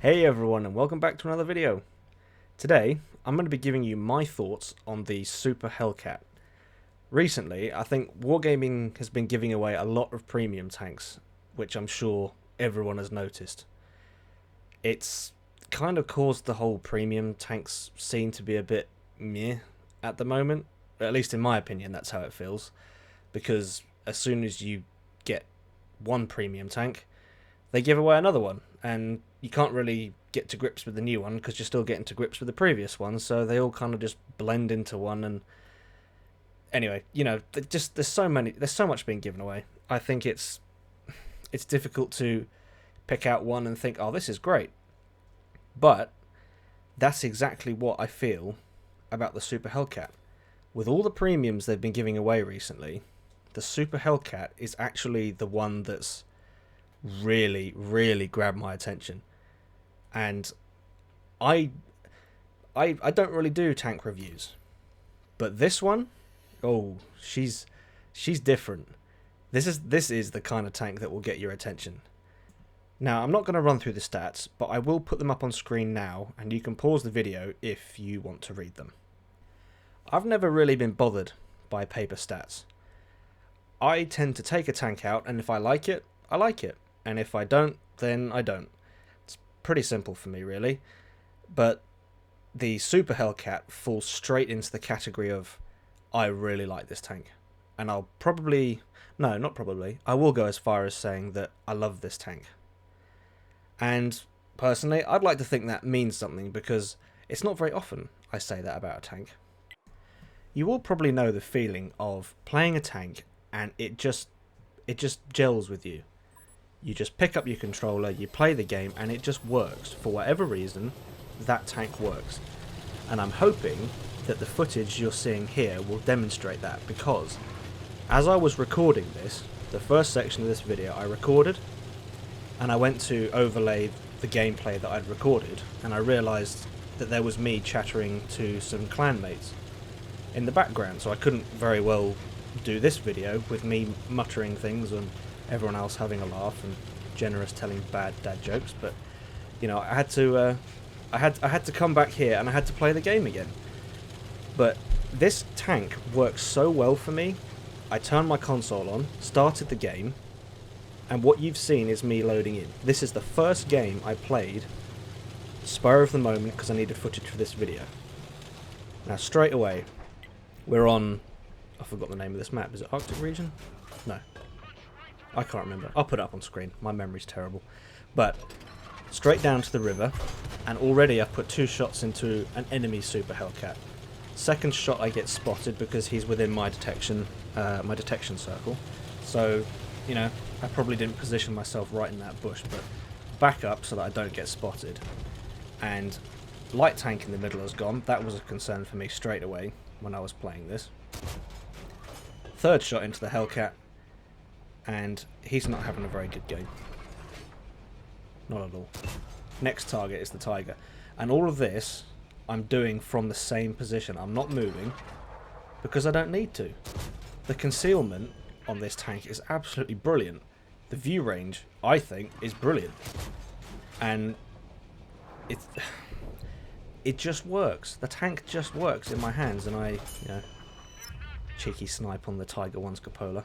Hey everyone, and welcome back to another video. Today I'm going to be giving you my thoughts on the Super Hellcat. Recently I think WarGaming has been giving away a lot of premium tanks, which I'm sure everyone has noticed. It's kind of caused the whole premium tanks scene to be a bit meh at the moment, at least in my opinion. That's how it feels, because as soon as you get one premium tank, they give away another one, and you can't really get to grips with the new one because you're still getting to grips with the previous one, so they all kind of just blend into one. And anyway, there's so much being given away. I think it's difficult to pick out one and think, oh, this is great. But that's exactly what I feel about the Super Hellcat. With all the premiums they've been giving away recently, the Super Hellcat is actually the one that's really grabbed my attention. And I don't really do tank reviews, but this one, oh, she's different. This is the kind of tank that will get your attention. Now, I'm not going to run through the stats, but I will put them up on screen now, and you can pause the video if you want to read them. I've never really been bothered by paper stats. I tend to take a tank out, and if I like it, I like it. And if I don't, then I don't. It's pretty simple for me, really. But the Super Hellcat falls straight into the category of, I really like this tank. And I'll probably... No, not probably. I will go as far as saying that I love this tank. And personally, I'd like to think that means something, because it's not very often I say that about a tank. You all probably know the feeling of playing a tank and it just gels with you. You just pick up your controller, you play the game, and it just works. For whatever reason, that tank works. And I'm hoping that the footage you're seeing here will demonstrate that, because as I was recording this, the first section of this video I recorded, and I went to overlay the gameplay that I'd recorded, and I realised that there was me chattering to some clanmates in the background, so I couldn't very well do this video with me muttering things and everyone else having a laugh and Generous telling bad dad jokes. But I had to come back here and I had to play the game again. But this tank works so well for me. I turned my console on, started the game, and what you've seen is me loading in. This is the first game I played spur of the moment because I needed footage for this video. Now straight away we're on, I forgot the name of this map. Is it Arctic region? No, I can't remember. I'll put it up on screen. My memory's terrible. But straight down to the river, and already I've put 2 shots into an enemy Super Hellcat. Second shot I get spotted because he's within my detection circle. So, I probably didn't position myself right in that bush, but back up so that I don't get spotted. And light tank in the middle has gone. That was a concern for me straight away when I was playing this. Third shot into the Hellcat, and he's not having a very good game. Not at all. Next target is the Tiger. And all of this I'm doing from the same position. I'm not moving because I don't need to. The concealment on this tank is absolutely brilliant. The view range, I think, is brilliant. And it just works. The tank just works in my hands, and I, cheeky snipe on the Tiger 1's cupola.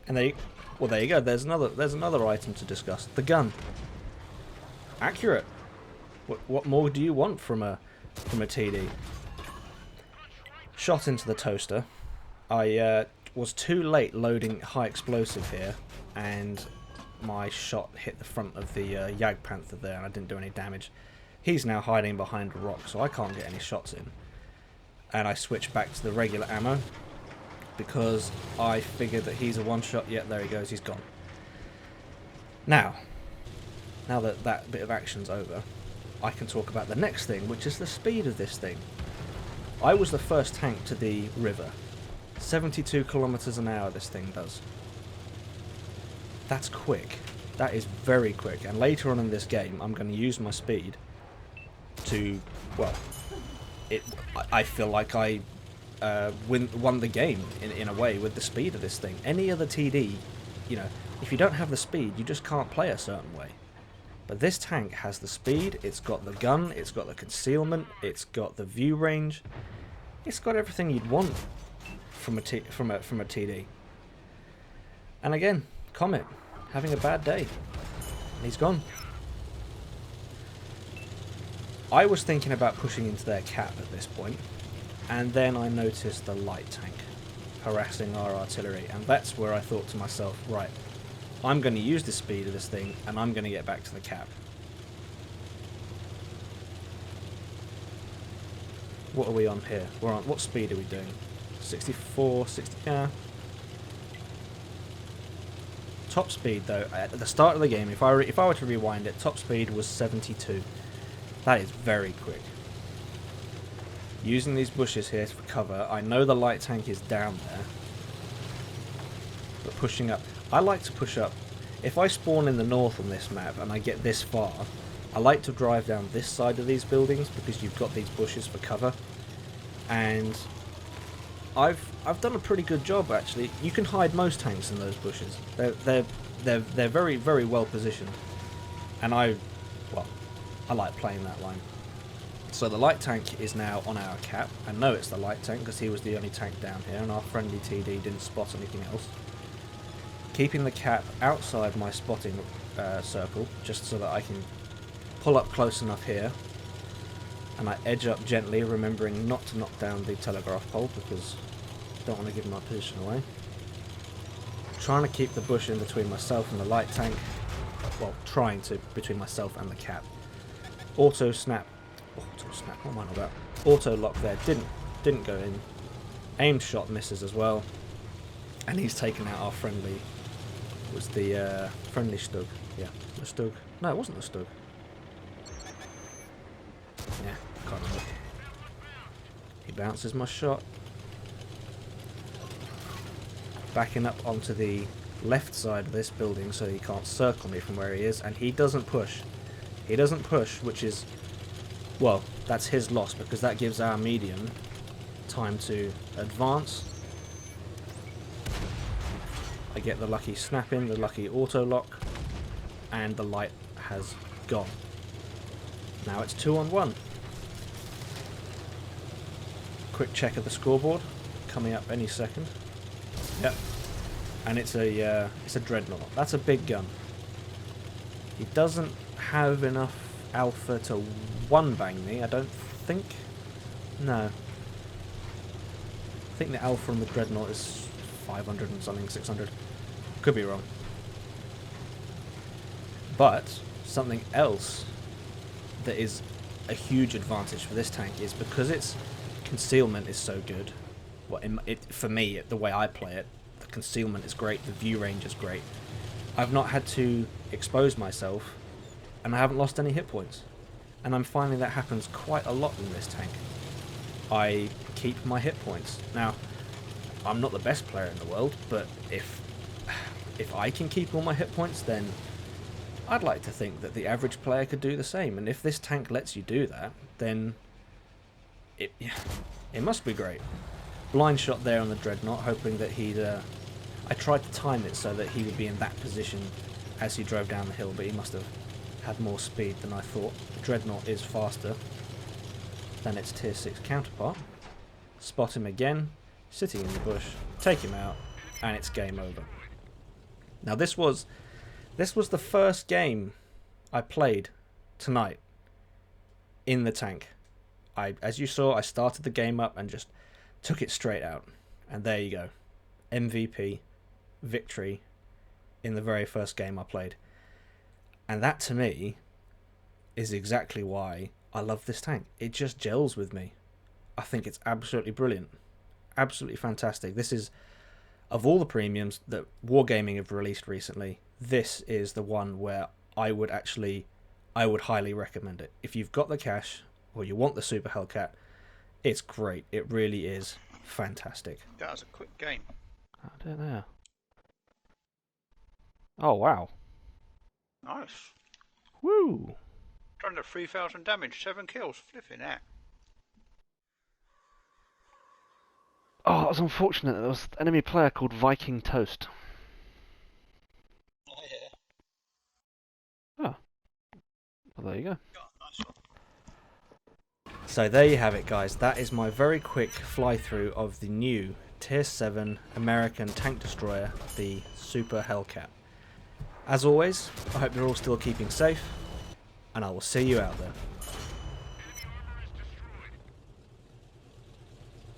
And there you go. There's another item to discuss. The gun. Accurate. What more do you want from a TD? Shot into the toaster. I was too late loading high explosive here, and my shot hit the front of the Jagdpanther there, and I didn't do any damage. He's now hiding behind a rock, so I can't get any shots in. And I switch back to the regular ammo, because I figured that he's a one-shot. Yep, there he goes, he's gone. Now that that bit of action's over, I can talk about the next thing, which is the speed of this thing. I was the first tank to the river. 72 kilometers an hour this thing does. That's quick. That is very quick. And later on in this game, I'm going to use my speed to, well, I feel like I won the game in a way with the speed of this thing. Any other TD, if you don't have the speed, you just can't play a certain way. But this tank has the speed, it's got the gun, it's got the concealment, it's got the view range, it's got everything you'd want from a TD. And again, Comet having a bad day, and he's gone. I was thinking about pushing into their cap at this point, and then I noticed the light tank harassing our artillery, and that's where I thought to myself, right, I'm going to use the speed of this thing, and I'm going to get back to the cap. What are we on here? We're on, what speed are we doing? 64, 60, yeah. Top speed though, at the start of the game, if I were to rewind it, top speed was 72. That is very quick. Using these bushes here for cover, I know the light tank is down there, but pushing up, I like to push up. If I spawn in the north on this map and I get this far, I like to drive down this side of these buildings because you've got these bushes for cover, and I've done a pretty good job actually. You can hide most tanks in those bushes. They're very, very well positioned, and I like playing that line. So the light tank is now on our cap. I know it's the light tank because he was the only tank down here, and our friendly TD didn't spot anything else. Keeping the cap outside my spotting circle, just so that I can pull up close enough here, and I edge up gently, remembering not to knock down the telegraph pole because I don't want to give my position away. Trying to keep the bush in between myself and the light tank. Well, trying to, between myself and the cap. Auto snap, what am I on about? Auto lock there, didn't go in. Aimed shot misses as well. And he's taken out our friendly, was the friendly Stug. Yeah, the Stug. No, it wasn't the Stug. Yeah, can't remember. He bounces my shot. Backing up onto the left side of this building so he can't circle me from where he is, and he doesn't push. He doesn't push, which is, well, that's his loss because that gives our medium time to advance. I get the lucky snap in, the lucky auto lock, and the light has gone. Now it's 2-on-1. Quick check of the scoreboard, coming up any second. Yep, and it's a dreadnought. That's a big gun. He doesn't have enough alpha to one-bang me, I don't think. No. I think the alpha on the dreadnought is 500 and something, 600. Could be wrong. But something else that is a huge advantage for this tank is because its concealment is so good. Well, for me, the way I play it, the concealment is great, the view range is great. I've not had to expose myself, and I haven't lost any hit points. And I'm finding that happens quite a lot in this tank. I keep my hit points. Now, I'm not the best player in the world, but if I can keep all my hit points, then I'd like to think that the average player could do the same. And if this tank lets you do that, then it must be great. Blind shot there on the dreadnought, hoping that he'd... I tried to time it so that he would be in that position as he drove down the hill, but he must have had more speed than I thought. The dreadnought is faster than its tier 6 counterpart. Spot him again, sitting in the bush, take him out, and it's game over. Now this was the first game I played tonight in the tank. As you saw, I started the game up and just took it straight out. And there you go. MVP, victory in the very first game I played. And that to me is exactly why I love this tank. It just gels with me. I think it's absolutely brilliant. Absolutely fantastic. This is, of all the premiums that WarGaming have released recently, this is the one where I would highly recommend it. If you've got the cash or you want the Super Hellcat, it's great. It really is fantastic. That was a quick game. I don't know. Oh, wow. Nice. Woo! Under 3,000 damage, 7 kills. Flipping that. Oh, that was unfortunate. There was an enemy player called Viking Toast. Oh, yeah. Oh. Well, there you go. So there you have it, guys. That is my very quick fly through of the new Tier 7 American tank destroyer, the Super Hellcat. As always, I hope you're all still keeping safe, and I will see you out there.